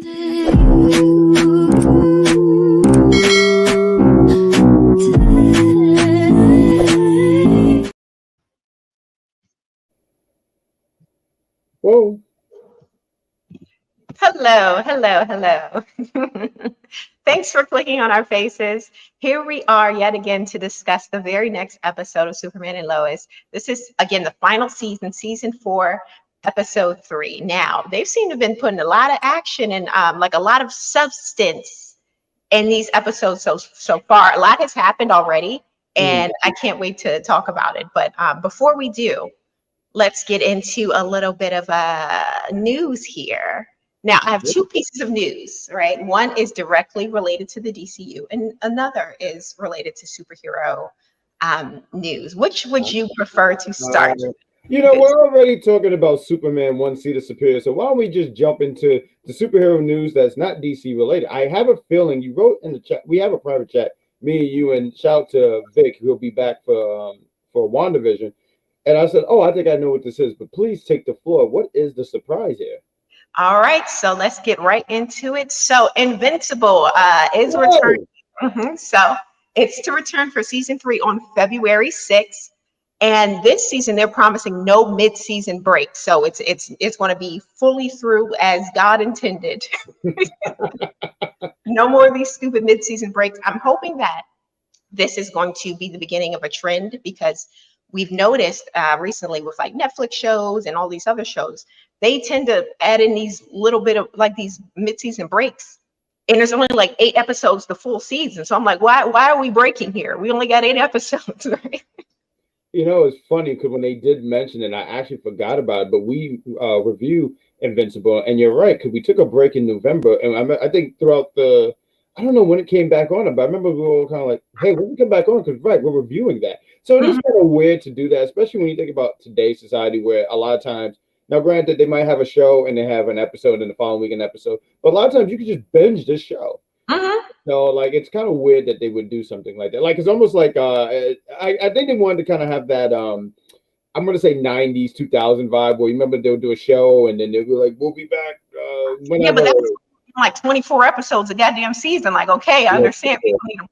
Whoa. Hello, hello, hello. Thanks for clicking on our faces. Here we are yet again to discuss the very next episode of Superman and Lois. This is, again, the final season, season 4, episode 3. Now, they've seemed to have been putting a lot of action and like a lot of substance in these episodes so far. A lot has happened already, and I can't wait to talk about it. But before we do, let's get into a little bit of news here. Now, I have 2 pieces of news, right? One is directly related to the DCU, and another is related to superhero news. Which would you prefer to start? You know, we're already talking about Superman one seater superior, so why don't we just jump into the superhero news that's not DC related? I have a feeling you wrote in the chat. We have a private chat, me and you, and shout to Vic, who'll be back for WandaVision. And I said, "Oh, I think I know what this is, but please take the floor. What is the surprise here?" All right, so let's get right into it. So Invincible is returning. So it's to return for season 3 on February 6th. And this season, they're promising no mid-season break. So it's going to be fully through as God intended. No more of these stupid mid-season breaks. I'm hoping that this is going to be the beginning of a trend, because we've noticed recently with like Netflix shows and all these other shows, they tend to add in these little bit of like these mid-season breaks. And there's only like 8 episodes the full season. So I'm like, why are we breaking here? We only got 8 episodes, right? You know, it's funny because when they did mention it, I actually forgot about it, but we review Invincible, and you're right, because we took a break in November, and I think throughout I don't know when it came back on, but I remember we were all kind of like, hey, when we come back on, because right, we're reviewing that. So it is kind of weird to do that, especially when you think about today's society, where a lot of times, now granted, they might have a show and they have an episode and the following week an episode, but a lot of times you can just binge this show. So like it's kind of weird that they would do something like that. Like it's almost like I think they wanted to kind of have that I'm gonna say 90s 2000 vibe, where you remember they'll do a show and then they'll be like, we'll be back whenever. Yeah, but that's like 24 episodes a goddamn season. Like, okay, I understand people need to,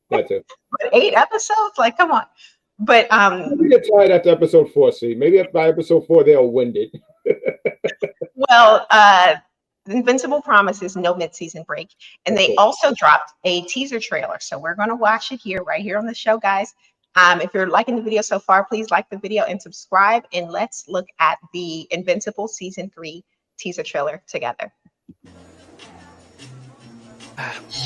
that's it. but 8 episodes, like, come on. But we get tired after episode 4. See, maybe by episode 4 they'll wind it. Well, Invincible promises no mid-season break, and they also dropped a teaser trailer, so we're going to watch it here, right here on the show, guys. If you're liking the video so far, please like the video and subscribe, and let's look at the Invincible season 3 teaser trailer together.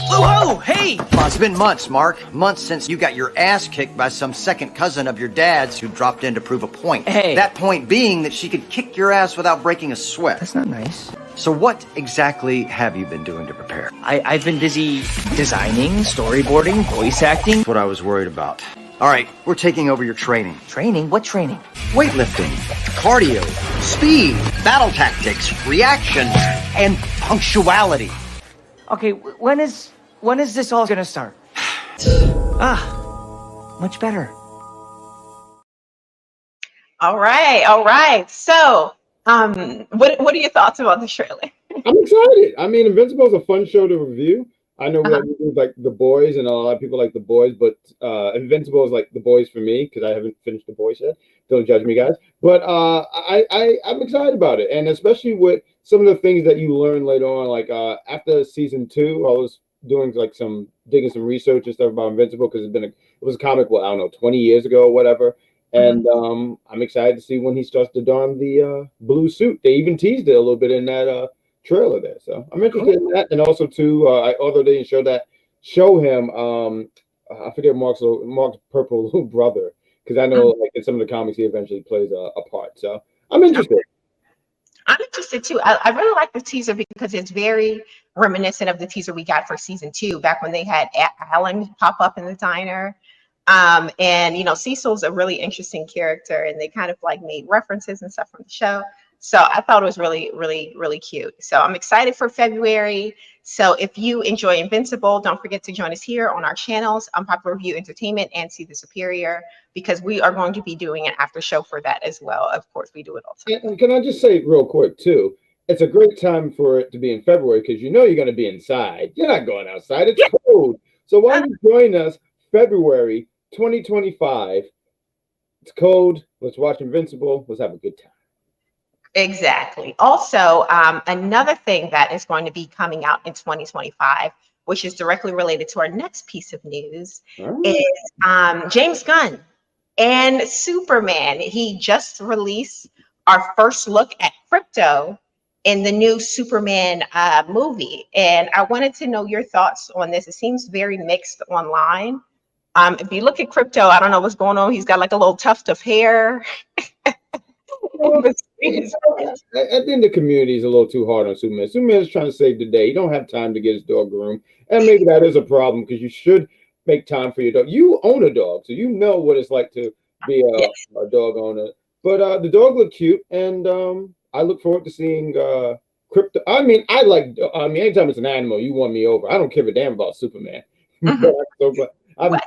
Whoa, hey! Well, it's been months, Mark. Months since you got your ass kicked by some second cousin of your dad's who dropped in to prove a point. Hey. That point being that she could kick your ass without breaking a sweat. That's not nice. So what exactly have you been doing to prepare? I've been busy designing, storyboarding, voice acting. That's what I was worried about. All right, we're taking over your training. Training? What training? Weightlifting, cardio, speed, battle tactics, reaction, and punctuality. Okay, when is this all gonna start? Much better. All right. So, what are your thoughts about the trailer? I'm excited. I mean, Invincible is a fun show to review. I know we do like The Boys, and a lot of people like The Boys, but Invincible is like The Boys for me, because I haven't finished The Boys yet. Don't judge me, guys. But I'm excited about it, and especially with some of the things that you learn later on. Like after season 2, I was doing like digging some research and stuff about Invincible, because it was a comic, well, I don't know, 20 years ago or whatever. And I'm excited to see when he starts to don the blue suit. They even teased it a little bit in that trailer there, so I'm interested in that. And also too, although they didn't show him I forget Mark's purple little brother, because I know like in some of the comics he eventually plays a part, so I'm interested. I'm interested too. I really like the teaser because it's very reminiscent of the teaser we got for season 2, back when they had Alan pop up in the diner. And you know, Cecil's a really interesting character, and they kind of like made references and stuff from the show. So I thought it was really, really, really cute. So I'm excited for February. So if you enjoy Invincible, don't forget to join us here on our channels, Unpopular Review Entertainment and See the Superior, because we are going to be doing an after show for that as well. Of course, we do it all the time. And can I just say real quick too, it's a great time for it to be in February because you know you're going to be inside. You're not going outside. It's cold. So why don't you join us February 2025? It's cold. Let's watch Invincible. Let's have a good time. Exactly. Also, another thing that is going to be coming out in 2025, which is directly related to our next piece of news, is James Gunn and Superman. He just released our first look at Crypto in the new Superman movie. And I wanted to know your thoughts on this. It seems very mixed online. If you look at Crypto, I don't know what's going on. He's got like a little tuft of hair. I think the community is a little too hard on Superman. Superman is trying to save the day. You don't have time to get his dog groomed. And maybe that is a problem because you should make time for your dog. You own a dog, so you know what it's like to be a dog owner. But the dog looked cute, and I look forward to seeing Crypto. I mean, anytime it's an animal, you won me over. I don't give a damn about Superman. I'm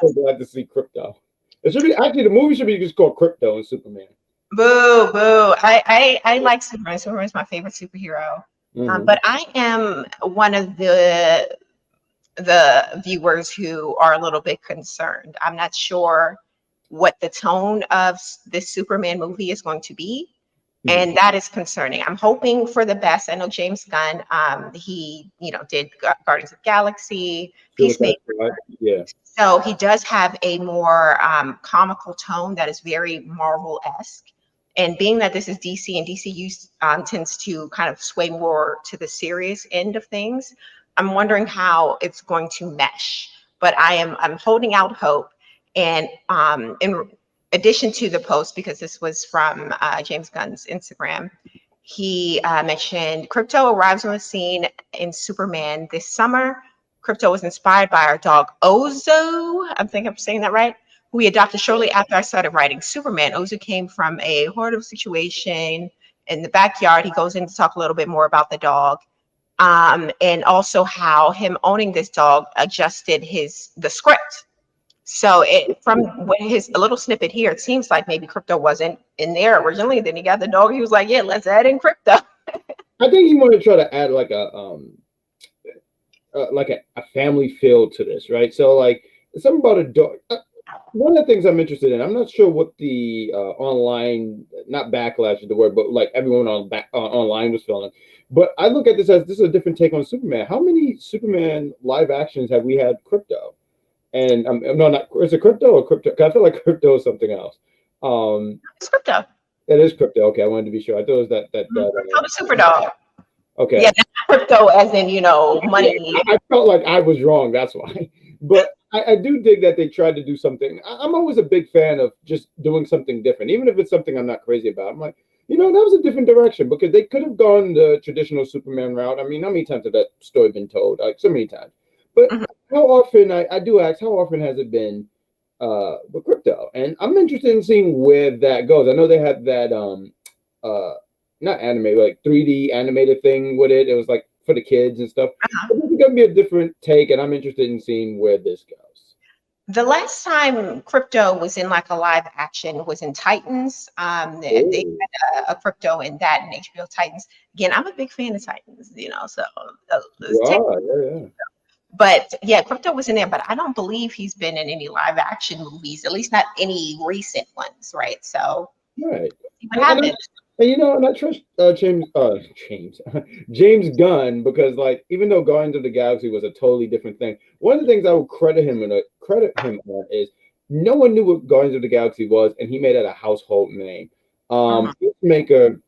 so glad to see Crypto. It should be actually the movie should be just called Crypto and Superman. Boo, boo. I like Superman. Superman's my favorite superhero. But I am one of the viewers who are a little bit concerned. I'm not sure what the tone of this Superman movie is going to be. And that is concerning. I'm hoping for the best. I know James Gunn, he, did Guardians of the Galaxy, Peacemaker. Yeah. So he does have a more comical tone that is very Marvel-esque. And being that this is DC and DC tends to kind of sway more to the serious end of things, I'm wondering how it's going to mesh. But I'm holding out hope. And in addition to the post, because this was from James Gunn's Instagram, he mentioned Crypto arrives on the scene in Superman this summer. Crypto was inspired by our dog Ozo. I think I'm saying that right. Who we adopted shortly after I started writing Superman. Ozu came from a horrible situation in the backyard. He goes in to talk a little bit more about the dog, and also how him owning this dog adjusted the script. So from a little snippet here, it seems like maybe Crypto wasn't in there originally. Then he got the dog. He was like, "Yeah, let's add in Crypto." I think he wanted to try to add like a family feel to this, right? So like something about a dog. One of the things I'm interested in, I'm not sure what the online, not backlash is the word, but like everyone online was feeling. But I look at this as this is a different take on Superman. How many Superman live actions have we had Crypto? And is it Crypto or Crypto? 'Cause I feel like Crypto is something else. It's Crypto. It is Crypto. Okay, I wanted to be sure. I thought it was that the super dog. Okay. Yeah, not Crypto as in money. I felt like I was wrong. That's why. But I do dig that they tried to do something. I'm always a big fan of just doing something different, even if it's something I'm not crazy about. I'm like, that was a different direction because they could have gone the traditional Superman route. I mean, how many times has that story been told? Like so many times. But how often, I do ask, how often has it been with Crypto? And I'm interested in seeing where that goes. I know they had that, not animated, like 3D animated thing with it. It was like for the kids and stuff. It's going to be a different take, and I'm interested in seeing where this goes. The last time Crypto was in like a live action was in Titans. They had a Crypto in that in HBO Titans. Again, I'm a big fan of Titans, so. Yeah. But yeah, Crypto was in there, but I don't believe he's been in any live action movies, at least not any recent ones, right? So, right. What happened? And I trust James Gunn because, like, even though Guardians of the Galaxy was a totally different thing, one of the things I would credit him on is no one knew what Guardians of the Galaxy was, and he made it a household name. Peacemaker.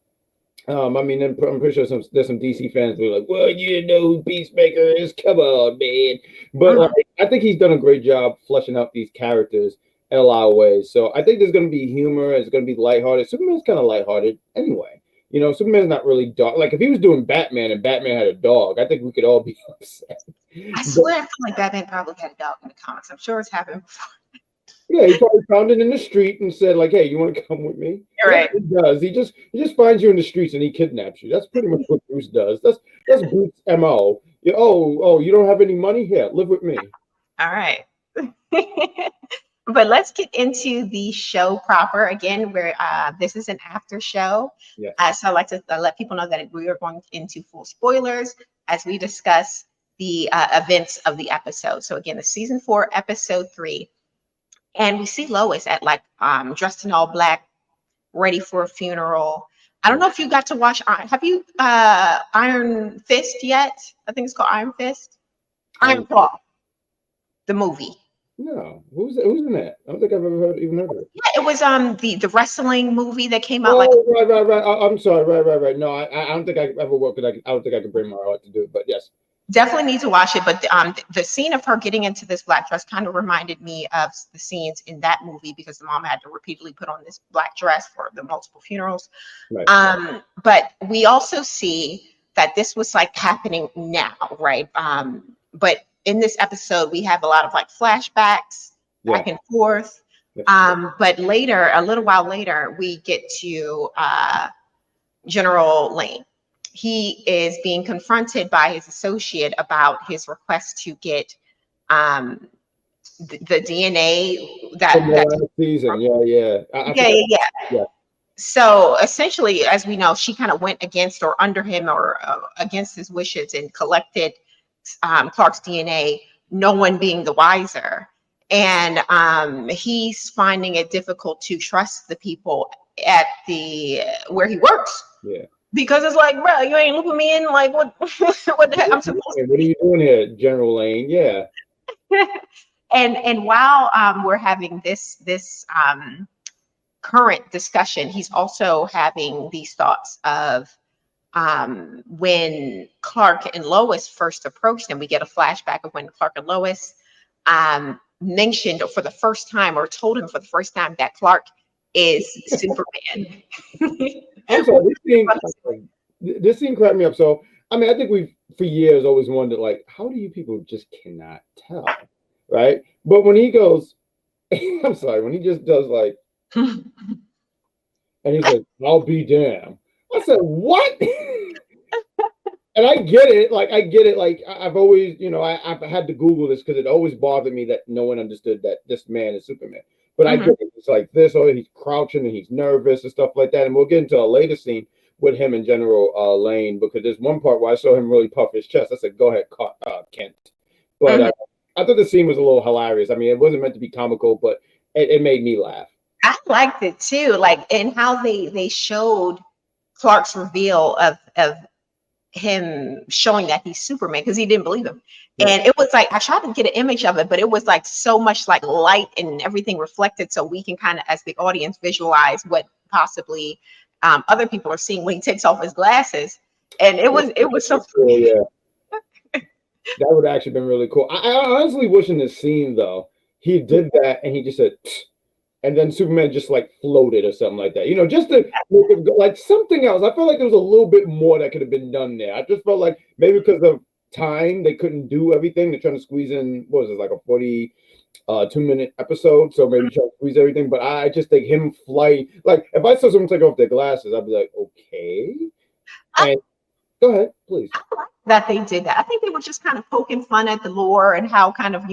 I'm pretty sure there's some DC fans who are like, "Well, you didn't know who Peacemaker is? Come on, man!" But I think he's done a great job fleshing out these characters in a lot of ways. So I think there's going to be humor. It's going to be lighthearted. Superman's kind of lighthearted anyway. Superman's not really dark. Like if he was doing Batman and Batman had a dog, I think we could all be upset. I swear, I feel like Batman probably had a dog in the comics. I'm sure it's happened before. Yeah, he probably found it in the street and said, like, "Hey, you want to come with me?" You're right. He does. He just finds you in the streets and he kidnaps you. That's pretty much what Bruce does. That's Bruce's MO. You don't have any money? Here, live with me. All right. But let's get into the show proper. Again, where this is an after show. Yeah. So I like to let people know that we are going into full spoilers as we discuss the events of the episode. So again, the season 4, episode 3. And we see Lois at like dressed in all black, ready for a funeral. I don't know if you got to watch. Have you Iron Fist yet? I think it's called Iron Fist. Iron Claw, the movie. No, who's in that? I don't think I've ever even heard of it. Yeah, it was the wrestling movie that came out. Right. I'm sorry. Right. No, I don't think I ever worked. I don't think I could bring my heart to do it. But yes, definitely need to watch it. But the scene of her getting into this black dress kind of reminded me of the scenes in that movie because the mom had to repeatedly put on this black dress for the multiple funerals. Right. But we also see that this was like happening now, right? But in this episode, we have a lot of like flashbacks back and forth. Yeah. But later, a little while later, we get to General Lane. He is being confronted by his associate about his request to get the DNA that season. Yeah. So essentially, as we know, she kind of went against or under him or against his wishes and collected Clark's DNA, no one being the wiser. And he's finding it difficult to trust the people at where he works. Yeah. Because it's like, bro, you ain't looping me in. Like, what the heck? I'm supposed to. What are you doing here, General Lane? Yeah. and while we're having this current discussion, he's also having these thoughts of when Clark and Lois first approached him. We get a flashback of when Clark and Lois mentioned for the first time or told him for the first time that Clark is Superman. I'm sorry, this scene cracked me up. So, I mean, I think we've for years always wondered, like, how do you people just cannot tell, right? But when he goes, I'm sorry, when he just does like, and he says, "I'll be damned." I said, "What?" And I get it. Like, I've always, I've had to Google this because it always bothered me that no one understood that this man is Superman. But I get it. It's like this, or he's crouching and he's nervous and stuff like that. And we'll get into a later scene with him and General Lane, because there's one part where I saw him really puff his chest. I said, "Go ahead, Kent." But I thought the scene was a little hilarious. I mean, it wasn't meant to be comical, but it made me laugh. I liked it too, like, and how they showed Clark's reveal of him showing that he's Superman, because he didn't believe him. Yeah. And it was like, I tried to get an image of it, but it was like so much like light and everything reflected, so we can kind of, as the audience, visualize what possibly other people are seeing when he takes off his glasses. And it was so cool. Yeah. That would have actually been really cool. I honestly wish in this scene though he did that and he just said, and then Superman just like floated or something like that, just to make it go, like something else. I felt like there was a little bit more that could have been done there. I just felt like maybe because of time they couldn't do everything. They're trying to squeeze in, what was it, like a 42-minute episode, so maybe try to squeeze everything. But I just think him flying, like if I saw someone take off their glasses, I'd be like, okay. And go ahead, please. That they did that. I think they were just kind of poking fun at the lore and how kind of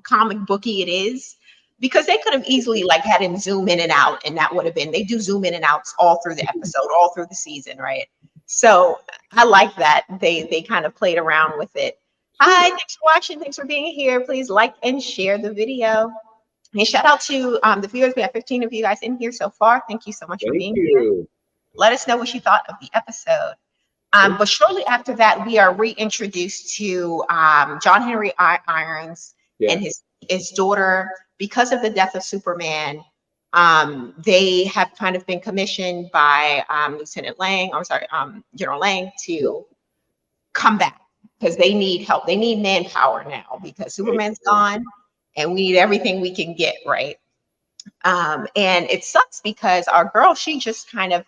comic booky it is. Because they could have easily like had him zoom in and out, and that would have been, they do zoom in and outs all through the episode, all through the season, right? So I like that they kind of played around with it. Hi, thanks for watching. Thanks for being here. Please like and share the video. And shout out to the viewers. We have 15 of you guys in here so far. Thank you so much for being here. Let us know what you thought of the episode. But shortly after that, we are reintroduced to John Henry Irons and his daughter. Because of the death of Superman, they have kind of been commissioned by General Lang to come back because they need help. They need manpower now because Superman's gone and we need everything we can get, right? And it sucks because our girl, she just kind of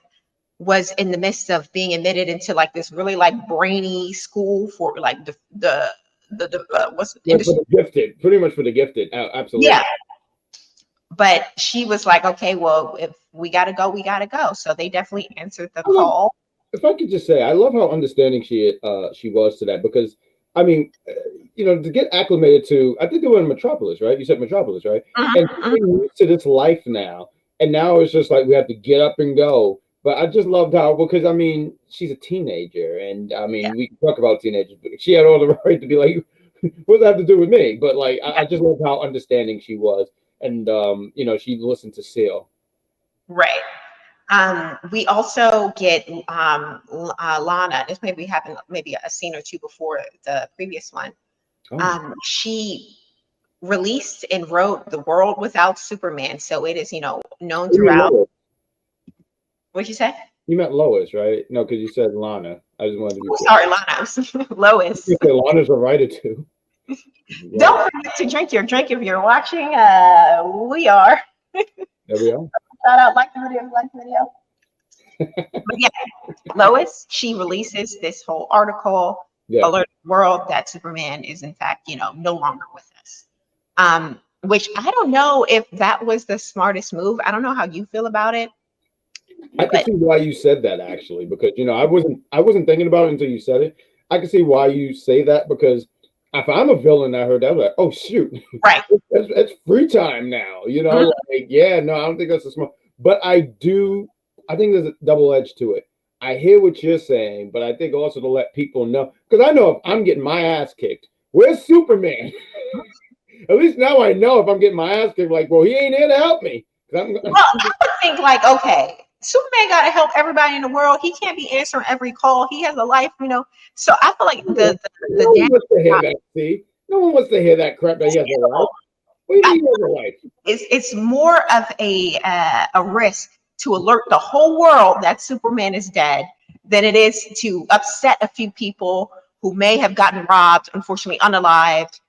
was in the midst of being admitted into like this really like brainy school for like the gifted, pretty much for the gifted. Absolutely. Yeah. But she was like, okay, well, if we gotta go, we gotta go. So they definitely answered the call. If I could just say, I love how understanding she was to that, because I mean, to get acclimated to, I think they were in Metropolis, right? You said Metropolis, right? And getting used to this life now. And now it's just like we have to get up and go. But I just loved how, because I mean, she's a teenager. And I mean, Yeah. we can talk about teenagers, but she had all the right to be like, what does that have to do with me? But like, I just love how understanding she was. And, she listened to Seal. Right. We also get Lana. This maybe happened maybe a scene or two before the previous one. Oh. She released and wrote The World Without Superman, so it is known You mean throughout. Lois? What'd you say? You meant Lois, right? No, because you said Lana. I just wanted to be Oh, sorry, Lana. Lois. You said Lana's a writer too. Yeah. Don't forget to drink your drink if you're watching. We are. There we are. Shout out, like the video. But yeah, Lois, she releases this whole article, alert the world that Superman is in fact, no longer with us. Which I don't know if that was the smartest move. I don't know how you feel about it. I can see why you said that actually, because I wasn't thinking about it until you said it. I can see why you say that, because if I'm a villain, I heard that, I'm like, oh shoot, right? It's free time now, like, yeah, no, I don't think that's a smart. But I think there's a double edge to it. I hear what you're saying, but I think also to let people know, because I know if I'm getting my ass kicked, where's Superman? At least now I know if I'm getting my ass kicked, like, well, he ain't here to help me. Well, I would think like, okay, Superman got to help everybody in the world. He can't be answering every call. He has a life, So I feel like the no one wants to hear that. See, no one wants to hear that crap that he has a life. What do you mean he has a life? It's more of a risk to alert the whole world that Superman is dead than it is to upset a few people who may have gotten robbed, unfortunately unalived,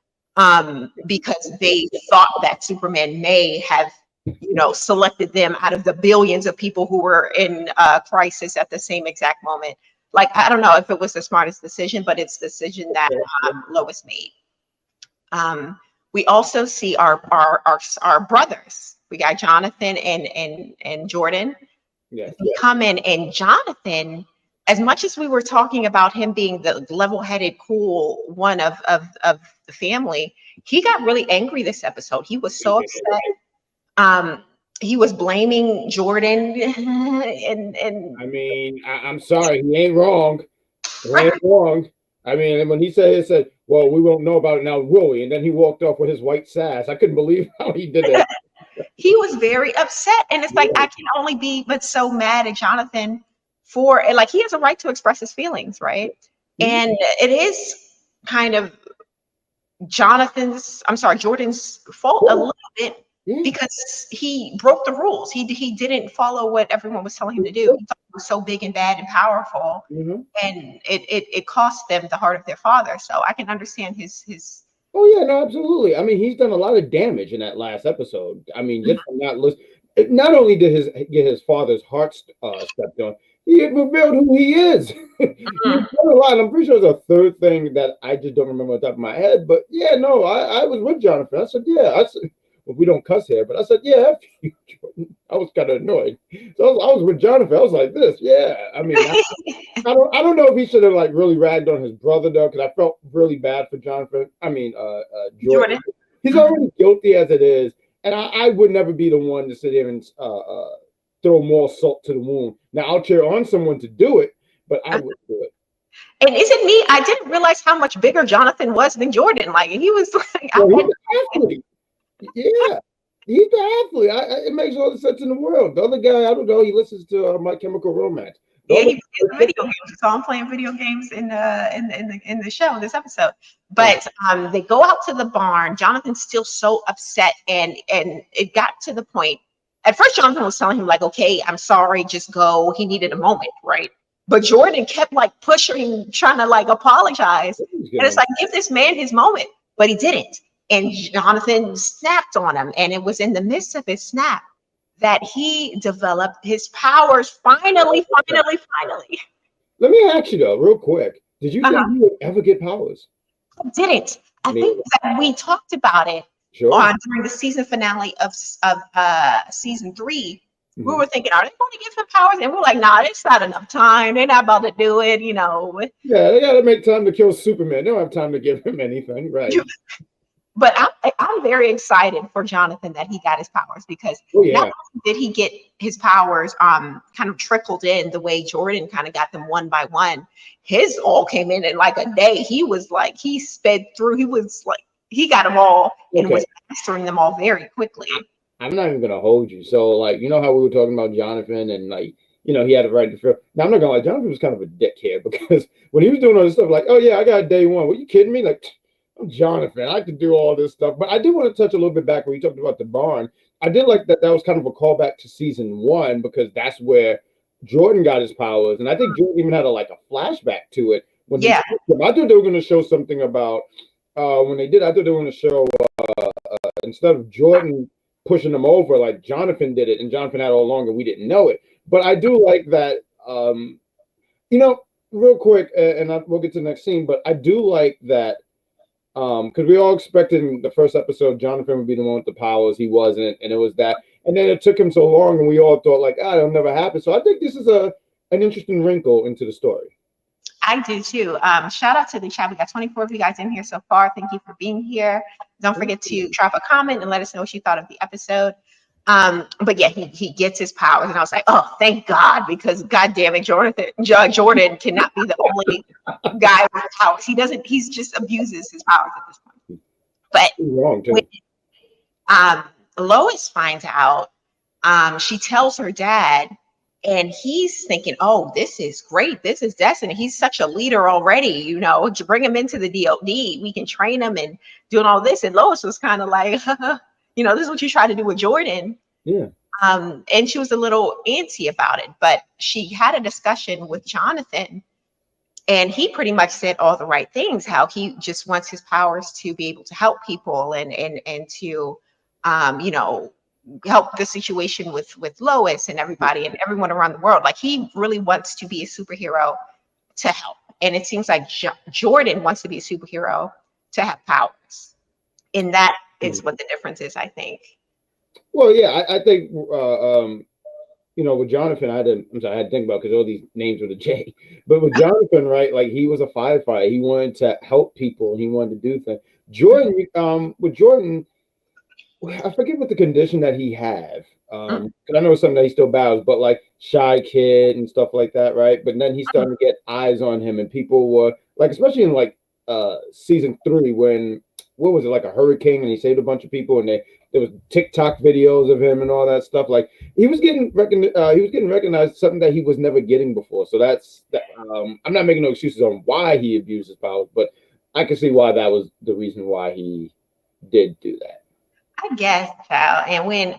because they thought that Superman may have, selected them out of the billions of people who were in crisis at the same exact moment. Like, I don't know if it was the smartest decision, but it's the decision that Lois made. We also see our brothers. We got Jonathan and Jordan. Come in, and Jonathan, as much as we were talking about him being the level-headed, cool one of the family, he got really angry this episode. He was so upset. He was blaming Jordan, and I mean, I'm sorry, he ain't wrong. He ain't wrong. I mean, when he said, well, we won't know about it now, will we? And then he walked off with his white sass. I couldn't believe how he did that. He was very upset, and it's like, I can only be but so mad at Jonathan for, like, he has a right to express his feelings, right? And it is kind of Jordan's fault a little bit, because he broke the rules. He didn't follow what everyone was telling him to do. He thought he was so big and bad and powerful, and it cost them the heart of their father. So I can understand his. Oh yeah, no, absolutely. I mean, he's done a lot of damage in that last episode. I mean, just from not listening. Not only did get his father's heart stepped on, he revealed who he is. He's done a lot. I'm pretty sure there's a third thing that I just don't remember on top of my head. But yeah, no, I was with Jonathan. I said, yeah. Well, we don't cuss here, but I said, yeah, F you, Jordan. I was kind of annoyed. So I was with Jonathan. I was like this. Yeah. I mean, I don't know if he should have like really ragged on his brother though, because I felt really bad for Jonathan. I mean, Jordan. He's already guilty as it is. And I would never be the one to sit here and throw more salt to the wound. Now, I'll cheer on someone to do it, but I wouldn't do it. And is it me? I didn't realize how much bigger Jonathan was than Jordan. Like, he was like, well, he's an athlete. Yeah, he's the athlete. It makes all the sense in the world. The other guy, I don't know, he listens to My Chemical Romance. Yeah, he plays video games. So I'm playing video games in the show, this episode. But they go out to the barn. Jonathan's still so upset, and it got to the point. At first, Jonathan was telling him like, "Okay, I'm sorry, just go." He needed a moment, right? But Jordan kept like pushing, trying to like apologize, and it's like, give this man his moment, but he didn't. And Jonathan snapped on him, and it was in the midst of his snap that he developed his powers. Finally. Let me ask you though, real quick. Did you think you would ever get powers? I didn't. I think that we talked about it during the season finale of season 3, We were thinking, are they going to give him powers? And we're like, nah, it's not enough time. They're not about to do it, you know. Yeah, they got to make time to kill Superman. They don't have time to give him anything, right? But I'm very excited for Jonathan that he got his powers, because not only did he get his powers kind of trickled in the way Jordan kind of got them one by one. His all came in like a day. He was like, he sped through. He was like, he got them all and was mastering them all very quickly. I'm not even gonna hold you. So, like, you know how we were talking about Jonathan and, like, you know, he had a right to feel. Now, I'm not gonna lie, Jonathan was kind of a dick here, because when he was doing all this stuff, like, oh yeah, I got day one. Were you kidding me? Like, I'm Jonathan. I could do all this stuff. But I do want to touch a little bit back when you talked about the barn. I did like that was kind of a callback to season 1, because that's where Jordan got his powers. And I think Jordan even had a flashback to it. When I thought they were going to show something about, when they did, I thought they were going to show, instead of Jordan pushing him over, like Jonathan did it, and Jonathan had it all along and we didn't know it. But I do like that, you know, real quick, and we'll get to the next scene, but I do like that, because we all expected in the first episode Jonathan would be the one with the powers. He wasn't, and it was that. And then it took him so long, and we all thought, like, it'll never happen. So I think this is an interesting wrinkle into the story. I do too. Shout out to the chat. We got 24 of you guys in here so far. Thank you for being here. Don't forget to drop a comment and let us know what you thought of the episode. But yeah, he gets his powers, and I was like, oh, thank God, because God damn it, Jordan cannot be the only guy with powers. He's just abuses his powers at this point. But when Lois finds out, she tells her dad, and he's thinking, oh, this is great. This is destiny. He's such a leader already, you know, to bring him into the DOD. We can train him and doing all this. And Lois was kind of like, you know, this is what you try to do with Jordan. Yeah. And she was a little antsy about it, but she had a discussion with Jonathan, and he pretty much said all the right things, how he just wants his powers to be able to help people and to, you know, help the situation with Lois and everybody and everyone around the world. Like, he really wants to be a superhero to help. And it seems like Jordan wants to be a superhero to have powers. And that is what the difference is, I think. Well, yeah, I think, you know, with Jonathan, I had to think about, because all these names with a J. But with Jonathan, right, like, he was a firefighter. He wanted to help people. He wanted to do things. Jordan, with Jordan, I forget what the condition that he had. Because I know it's something that he still battles, but like shy kid and stuff like that, right? But then he's starting to get eyes on him, and people were like, especially in like season 3, when what was it, like a hurricane, and he saved a bunch of people, and there was TikTok videos of him and all that stuff. Like, he was getting recognized, something that he was never getting before. So that's I'm not making no excuses on why he abused his powers, but I can see why that was the reason why he did do that. I guess, child. And when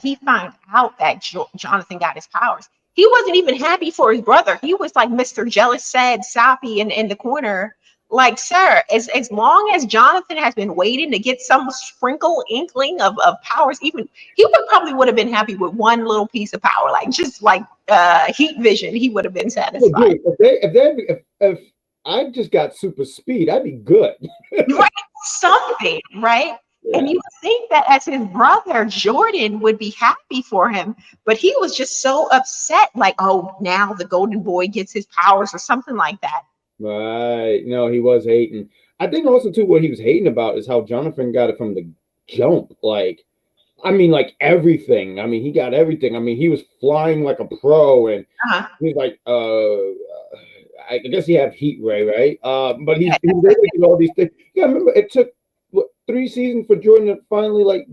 he found out that Jonathan got his powers, he wasn't even happy for his brother. He was like Mr. Jealous, sad, soppy in the corner. Like, sir, as long as Jonathan has been waiting to get some sprinkle inkling of powers, even he would have been happy with one little piece of power, like just like heat vision. He would have been satisfied. Oh, dude, if I just got super speed, I'd be good. Right, something, right? Yeah. And you would think that as his brother, Jordan would be happy for him, but he was just so upset, like, oh, now the golden boy gets his powers or something like that. Right. No, he was hating. I think also, too, what he was hating about is how Jonathan got it from the jump. Like, I mean, like everything. I mean, he got everything. I mean, he was flying like a pro, and he's like, I guess he had heat ray, right? But he was able to do all these things. Yeah, I remember it took 3 seasons for Jordan to finally like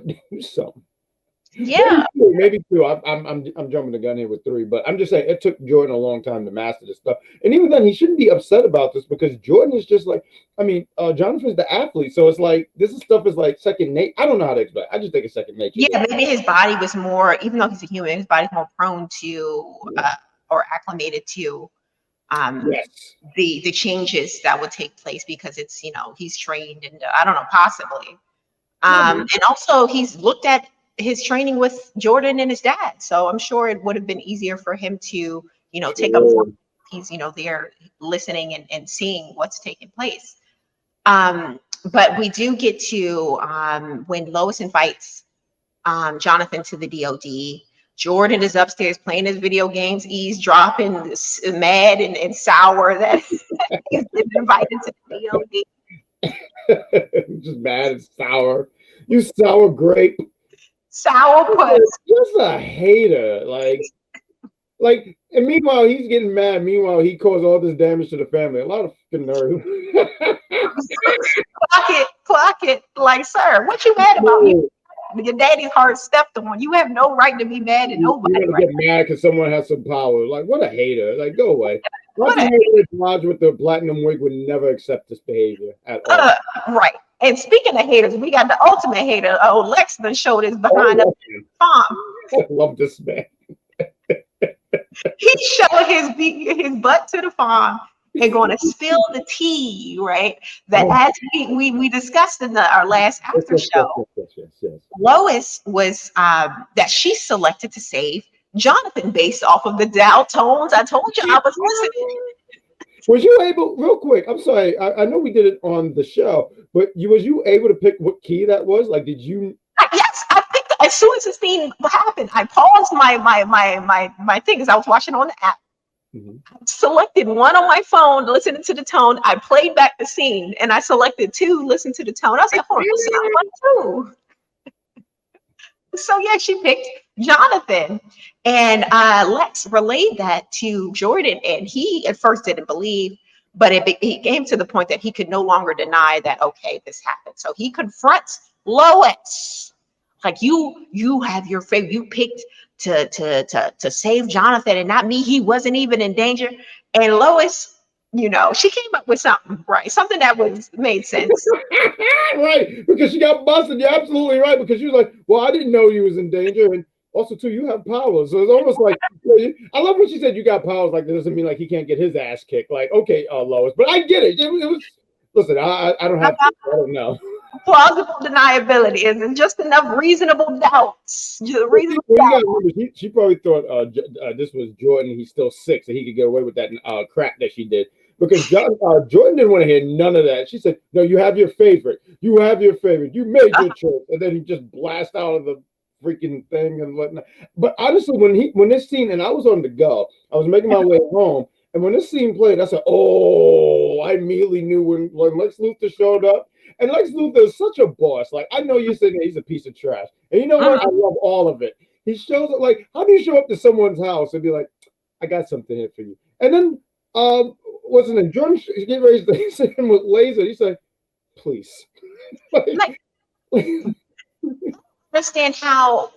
do something. Yeah, maybe 2. I'm jumping the gun here with 3, but I'm just saying it took Jordan a long time to master this stuff. And even then, he shouldn't be upset about this, because Jordan is just like, I mean, Jonathan's the athlete, so it's like stuff is like second nature. I don't know how to explain. I just think it's second nature. Yeah, maybe his body was more, even though he's a human, his body's more prone to or acclimated to the changes that would take place, because it's, you know, he's trained, and I don't know, possibly. And also he's looked at his training with Jordan and his dad, so I'm sure it would have been easier for him to, you know, take up. He's, you know, there listening and seeing what's taking place. But we do get to when Lois invites Jonathan to the DOD. Jordan is upstairs playing his video games, eavesdropping, mad and sour that he's been invited to the DOD. Just mad and sour. You sour grape. Sour puss. Just a hater. And meanwhile, he's getting mad. Meanwhile, he caused all this damage to the family. A lot of fucking nerve. Clock it. Like, sir, what you mad about? Your daddy's heart stepped on. You have no right to be mad at nobody. You get mad because someone has some power. Like, what a hater. Like, go away. Lodge with the platinum wig would never accept this behavior at all. Right. And speaking of haters, we got the ultimate hater. Oh, Lex done showed his behind the farm. I love this man. He showed his butt to the farm and going to spill the tea, right? That as we discussed in our last after show, Lois was that she selected to save Jonathan based off of the dial tones. I told you I was listening. Was you able, real quick? I'm sorry, I know we did it on the show, but was you able to pick what key that was? Like, did you? Yes, I picked. As soon as the scene happened, I paused my thing because I was watching on the app. Mm-hmm. I selected one on my phone, listening to the tone. I played back the scene, and I selected two, listened to the tone. I was like, hold on, 1, 2. So yeah, she picked Jonathan, and Lex relayed that to Jordan, and he at first didn't believe, but he came to the point that he could no longer deny that, okay, this happened. So he confronts Lois, like, you have your favorite, you picked to save Jonathan and not me. He wasn't even in danger. And Lois, she came up with something, right? Something that made sense. Right, because she got busted. You're absolutely right, because she was like, well, I didn't know you was in danger, and also too, you have powers. So it's almost like, I love when she said you got powers. Like, that doesn't mean like he can't get his ass kicked. Like, okay, Lois, but I get it. It was listen, I don't have to, I don't know. Plausible deniability isn't just enough reasonable doubts. She probably thought this was Jordan. He's still 6, and he could get away with that crap that she did. Because Jordan didn't want to hear none of that. She said, "No, you have your favorite. You have your favorite. You made your choice." And then he just blast out of the freaking thing and whatnot. But honestly, when this scene, and I was on the go, I was making my way home, and when this scene played, I said, "Oh!" I immediately knew when Lex Luthor showed up. And Lex Luthor is such a boss. Like, I know you're saying he's a piece of trash, and you know what? I love all of it. He shows it. Like, how do you show up to someone's house and be like, "I got something here for you," and then what's his name? Jordan get ready to hit him with laser. He's like, "Please." Understand how,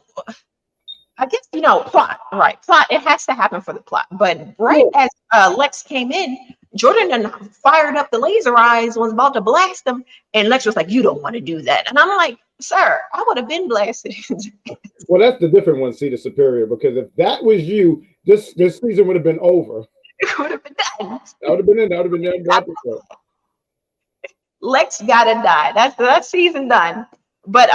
I guess, plot, right? Plot, it has to happen for the plot. But as Lex came in, Jordan fired up the laser eyes, was about to blast them, and Lex was like, "You don't want to do that." And I'm like, "Sir, I would have been blasted." Well, that's the different one, see, the superior, because if that was you, this season would have been over. It would have been done. That would have been it. That would have been done. Lex gotta die. That's season done. But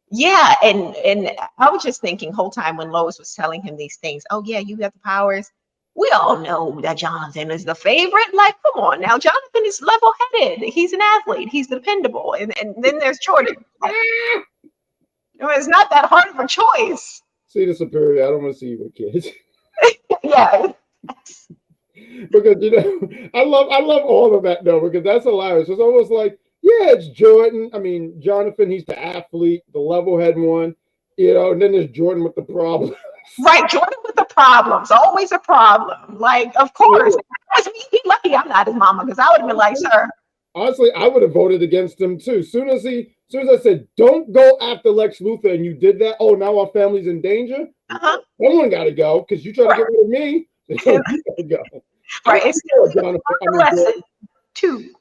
yeah, and I was just thinking whole time when Lois was telling him these things. Oh yeah, you got the powers. We all know that Jonathan is the favorite. Like, come on now, Jonathan is level-headed. He's an athlete. He's dependable. And then there's Jordan. It's not that hard of a choice. See the superior. I don't want to see you with kids. Yeah. Because I love all of that though, because that's hilarious. It's almost like, yeah, it's Jordan. I mean, Jonathan, he's the athlete, the level-head one, and then there's Jordan with the problem. Right, Jordan with the problems, always a problem. Like, of course, he's lucky I'm not his mama, because I would have been like, "Sir." Honestly, I would have voted against him too. Soon as I said, "Don't go after Lex Luthor," and you did that, oh, now our family's in danger. Someone got to go, because you try to get rid of me. You gotta go. Right, it's lesson 2.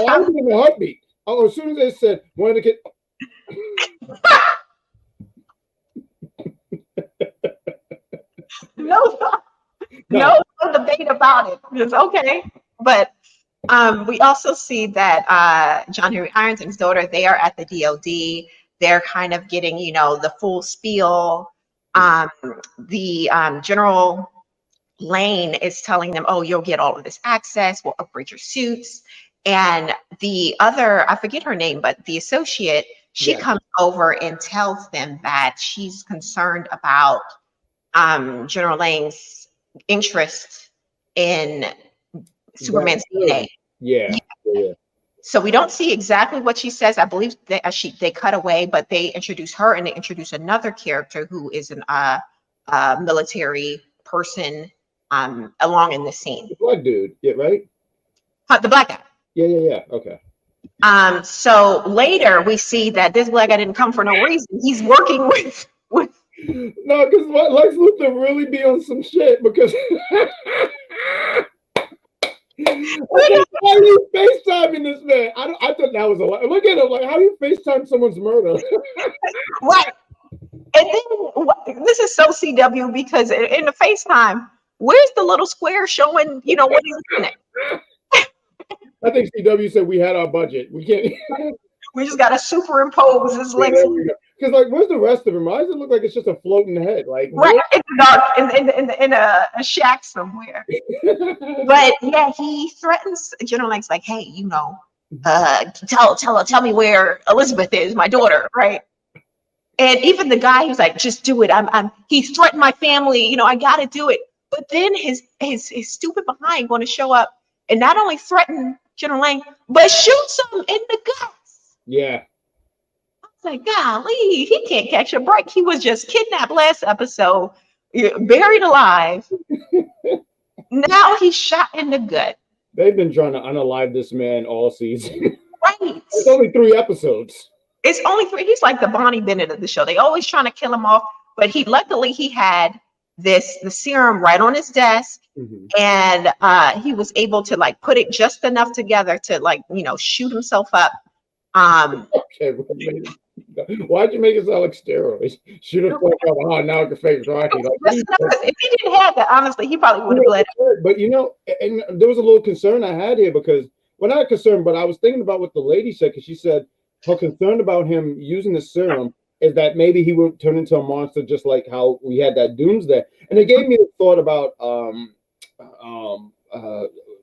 I was in a heartbeat. Oh, as soon as they said, "Wanted to get." No debate about it. It's okay. But we also see that John Henry Ironton's daughter, they are at the DOD. They're kind of getting, the full spiel. The General Lane is telling them, "Oh, you'll get all of this access. We'll upgrade your suits." And the other, I forget her name, but the associate, she comes over and tells them that she's concerned about General Lang's interest in Superman's DNA. Yeah. So we don't see exactly what she says. I believe they cut away, but they introduce her and they introduce another character who is an military person along in the scene. The black dude, yeah, right? The black guy. Yeah. Okay. So later we see that this black guy didn't come for no reason. He's working with No, because Lex Luthor really be on some shit because how are you FaceTiming this man? I thought that was a lot. Look at him, like, how do you FaceTime someone's murder? Right. And then this is so CW because in the FaceTime, where's the little square showing, what he's looking at? I think CW said we had our budget. We can't. We just got to superimpose his legs. Because, like, where's the rest of him? Why does it look like it's just a floating head? Like, right in the dark, in a shack somewhere. But yeah, he threatens General Lang's like, hey, tell me where Elizabeth is, my daughter, right? And even the guy who's like, just do it. He threatened my family. I got to do it. But then his stupid behind going to show up and not only threaten General Lang, but shoots him in the guts. Yeah. I was like, golly, he can't catch a break. He was just kidnapped last episode, buried alive. Now he's shot in the gut. They've been trying to unalive this man all season. Right. It's only 3 episodes. It's only 3. He's like the Bonnie Bennett of the show. They always trying to kill him off, but luckily he had the serum right on his desk, and he was able to like put it just enough together to shoot himself up. Okay, why'd you make it sound like steroids? Shoot himself up. Oh, now I can fake Rocky. If he didn't have that, honestly, he probably would have bled. But and there was a little concern I had here because, well, not concerned, but I was thinking about what the lady said because she said her concern about him using the serum is that maybe he would turn into a monster just like how we had that Doomsday. And it gave me the thought about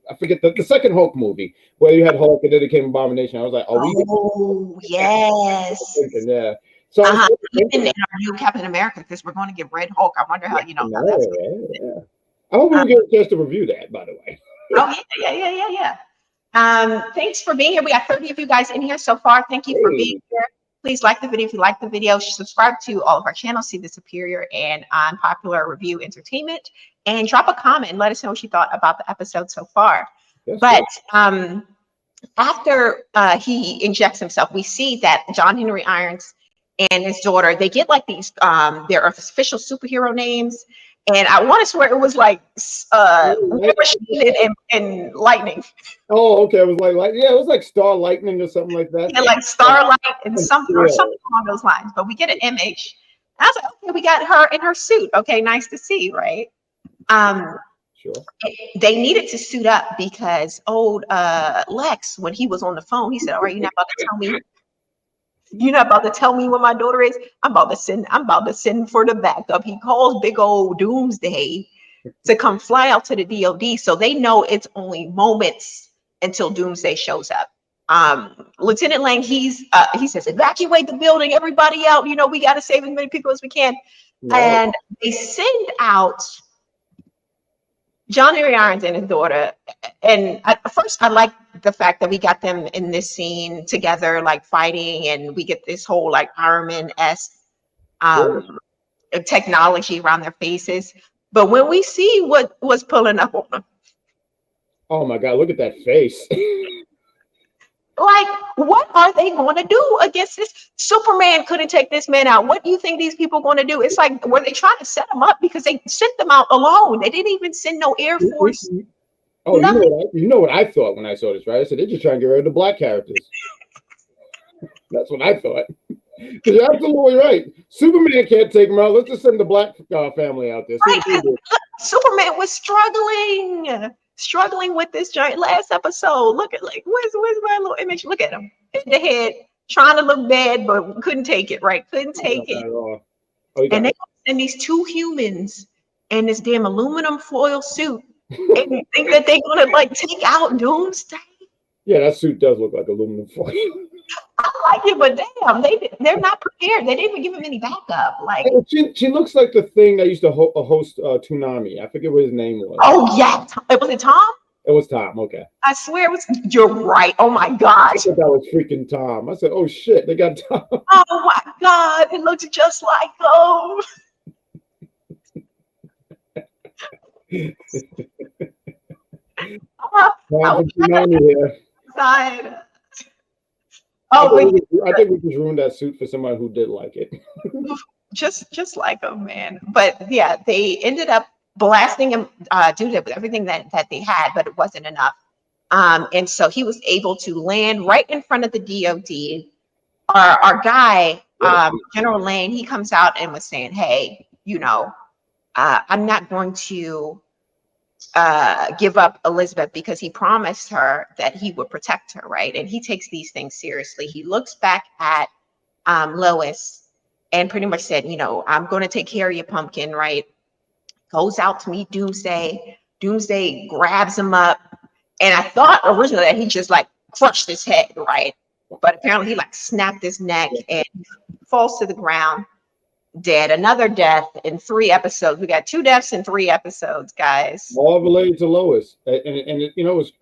I forget the second Hulk movie where you had Hulk and then it came Abomination. I was like, yes. Yeah. So even in our new Captain America, because we're going to get Red Hulk. I wonder how how that's I hope we get a chance to review that, by the way. Oh yeah. Thanks for being here. We got 30 of you guys in here so far. Thank you for being here. Please like the video if you like the video. Subscribe to all of our channels, see the Superior and Unpopular Review Entertainment, and drop a comment and let us know what you thought about the episode so far. Yes, but after he injects himself, we see that John Henry Irons and his daughter, they get like these their official superhero names. And I want to swear it was like and lightning. Oh, okay. It was it was like Star Lightning or something like that. Yeah, like Starlight and something along those lines. But we get an image. I was like, okay, we got her in her suit. Okay, nice to see, right? Sure. They needed to suit up because old Lex, when he was on the phone, he said, all right, you're not about to tell me. You're not about to tell me what my daughter is. I'm about to send for the backup. He calls big old Doomsday to come fly out to the DOD. So they know it's only moments until Doomsday shows up. Lieutenant Lang, he says, evacuate the building, everybody out. We got to save as many people as we can. No. And they send out John Henry Irons and his daughter. And first, I like the fact that we got them in this scene together, like fighting, and we get this whole like Iron Man-esque technology around their faces. But when we see what was pulling up on them, oh my God, look at that face. Like, what are they going to do against this? Superman couldn't take this man out. What do you think these people are going to do? It's like, were they trying to set them up because they sent them out alone? They didn't even send no Air Force. Oh, you know what I thought when I saw this, right? I said, they're just trying to get rid of the black characters. That's what I thought. Because you're absolutely right. Superman can't take them out. Let's just send the black family out there. Right. Superman was struggling with this giant last episode. Look at where's my little image? Look at him in the head, trying to look bad, but couldn't take it. Right? Couldn't take it. And they send these 2 humans in this damn aluminum foil suit, and you think that they're gonna like take out Doomsday? Yeah, that suit does look like aluminum foil. I like it, but damn, they're not prepared. They didn't even give him any backup. Like, She looks like the thing that used to host Toonami. I forget what his name was. oh yeah, was it Tom? It was Tom. Okay. I swear it was. You're right. Oh my gosh. I thought that was freaking Tom. I said, "Oh shit, they got Tom." Oh my god, it looks just like I was Here. excited. Oh, I think we just ruined that suit for somebody who did like it. just like him, man. But yeah, they ended up blasting him due to everything that they had, but it wasn't enough. And so he was able to land right in front of the DOD. Our guy, General Lane, he comes out and was saying, hey, I'm not going to give up Elizabeth, because he promised her that he would protect her, right? And he takes these things seriously. He looks back at Lois and pretty much said, I'm going to take care of you, Pumpkin, right? Goes out to meet Doomsday. Doomsday grabs him up. And I thought originally that he just like crushed his head, right? But apparently he like snapped his neck and falls to the ground, dead. Another death in 3 episodes. We got 2 deaths in 3 episodes, guys. All related to Lois. And it was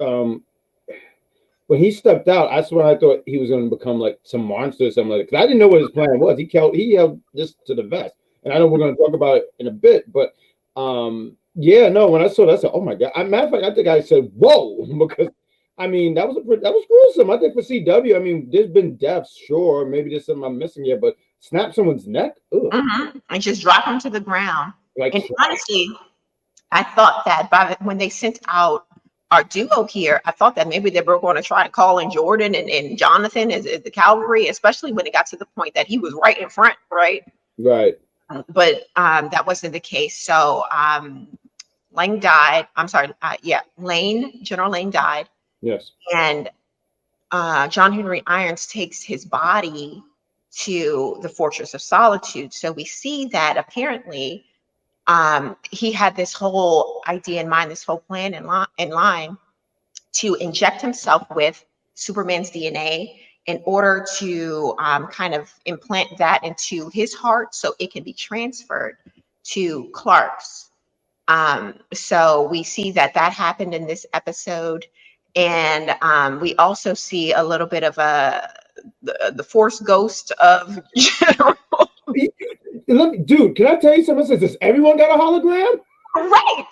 when he stepped out, that's when I thought he was going to become like some monster or something like that. Because I didn't know what his plan was. He held this to the vest. And I know we're going to talk about it in a bit, but yeah, no, when I saw that, I said, oh my God. Matter of fact, I think I said, whoa, because I mean, that was gruesome. I think for CW, I mean, there's been deaths, sure. Maybe there's something I'm missing here, but snap someone's neck? And just drop him to the ground. Like, and honestly, I thought that when they sent out our duo here, I thought that maybe they were going to try to call in Jordan and Jonathan as the cavalry, especially when it got to the point that he was right in front, right? Right. But that wasn't the case. So Lane died. I'm sorry. General Lane died. Yes. And John Henry Irons takes his body to the Fortress of Solitude. So we see that apparently he had this whole idea in mind, this whole plan in line to inject himself with Superman's DNA in order to kind of implant that into his heart so it can be transferred to Clark's. So we see that happened in this episode. And we also see a little bit of the Force ghost of General. Dude, can I tell you something? Does everyone got a hologram? Right.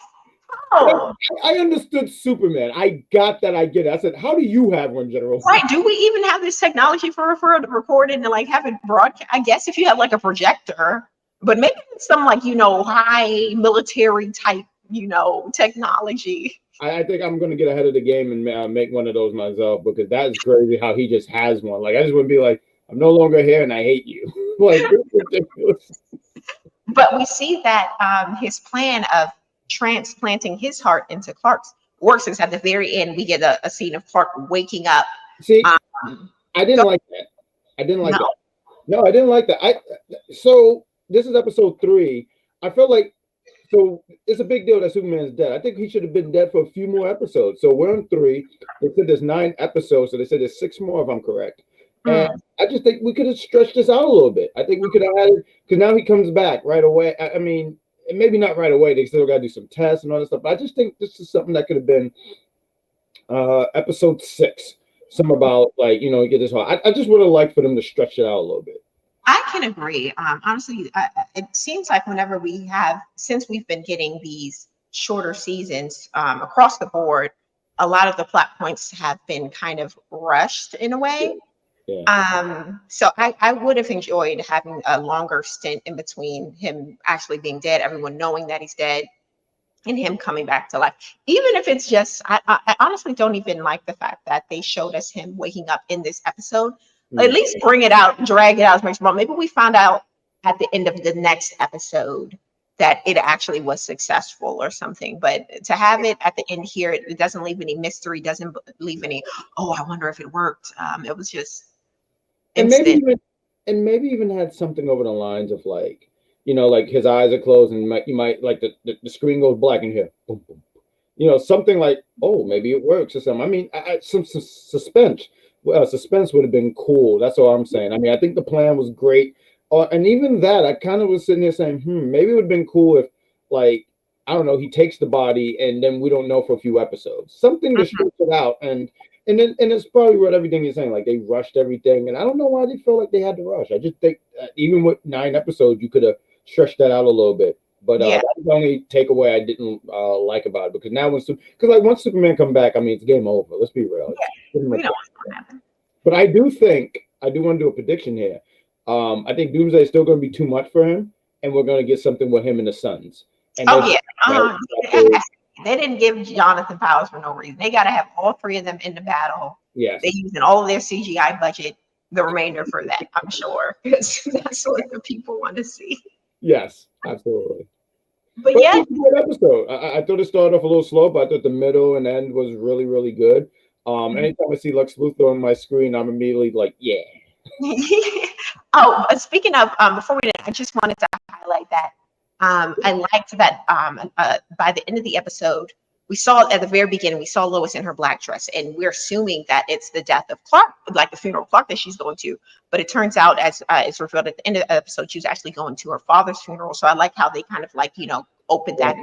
Oh. I understood Superman. I got that. I get it. I said, how do you have one, General? Right. Do we even have this technology for to record it and like have it broadcast? I guess if you have like a projector, but maybe it's some like, high military type, technology. I think I'm going to get ahead of the game and make one of those myself, because that is crazy how he just has one. Like, I just want to be like, I'm no longer here and I hate you. Like, it's ridiculous. But we see that his plan of transplanting his heart into Clark's works, because at the very end we get a scene of Clark waking up. See, I didn't like that. I didn't like that. No, I didn't like that. So this is episode 3. I felt like, so it's a big deal that Superman's dead. I think he should have been dead for a few more episodes. So we're on 3. They said there's 9 episodes, so they said there's 6 more if I'm correct. And I just think we could have stretched this out a little bit. I think we could have added, because now he comes back right away. I mean, maybe not right away. They still got to do some tests and all that stuff. But I just think this is something that could have been episode 6. Some about like, get this whole. I just would have liked for them to stretch it out a little bit. I can agree. Honestly, it seems like whenever since we've been getting these shorter seasons across the board, a lot of the plot points have been kind of rushed in a way. Yeah. So I would have enjoyed having a longer stint in between him actually being dead, everyone knowing that he's dead, and him coming back to life. Even if it's just, I honestly don't even like the fact that they showed us him waking up in this episode. At least bring it out, drag it out as much more. Maybe we find out at the end of the next episode that it actually was successful or something. But to have it at the end here, it doesn't leave any mystery, doesn't leave any, I wonder if it worked. It was just instant. And maybe even had something over the lines of like, like his eyes are closed and you might like the screen goes black and here, boom, boom. Something like, maybe it works or something. I mean, some suspense. suspense would have been cool. That's all I'm saying. I mean, I think the plan was great. And even that, I kind of was sitting there saying, maybe it would have been cool if, like, I don't know, he takes the body and then we don't know for a few episodes. Something to stretch it out. And it's probably what everything you're saying. Like, they rushed everything. And I don't know why they felt like they had to rush. I just think even with 9 episodes, you could have stretched that out a little bit. But that was the only takeaway I didn't like about it. Because now once Superman come back, I mean, it's game over. Let's be real. Yeah, we know what's going to happen. But I do want to do a prediction here. I think Doomsday is still going to be too much for him, and we're going to get something with him and the Sons. And they didn't give Jonathan powers for no reason. They got to have all 3 of them in the battle. Yes, they're using all of their CGI budget, the remainder for that, I'm sure, because that's what the people want to see. Yes, absolutely. But yeah, it was a good episode. I thought it started off a little slow, but I thought the middle and end was really, really good. Anytime I see Lex Luthor on my screen, I'm immediately like, yeah. Oh, speaking of, before we did, I just wanted to highlight that I liked that by the end of the episode, we saw at the very beginning, we saw Lois in her black dress, and we're assuming that it's the death of Clark, like the funeral of Clark that she's going to. But it turns out, as it's revealed at the end of the episode, she was actually going to her father's funeral. So I like how they kind of like, opened that.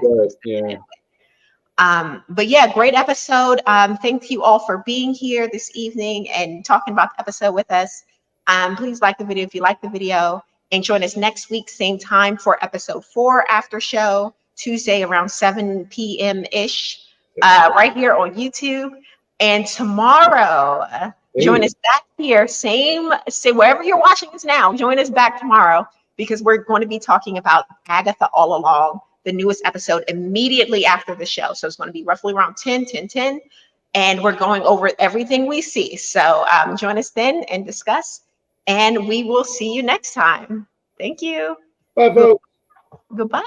But yeah, great episode. Thank you all for being here this evening and talking about the episode with us. Please like the video if you like the video, and join us next week, same time for episode 4 after show, Tuesday around 7 p.m. ish, right here on YouTube. And tomorrow, join us back here, wherever you're watching us now, join us back tomorrow, because we're going to be talking about Agatha All Along, the newest episode immediately after the show. So it's going to be roughly around 10, and we're going over everything we see. So join us then and discuss, and we will see you next time. Thank you. Bye, folks. Goodbye.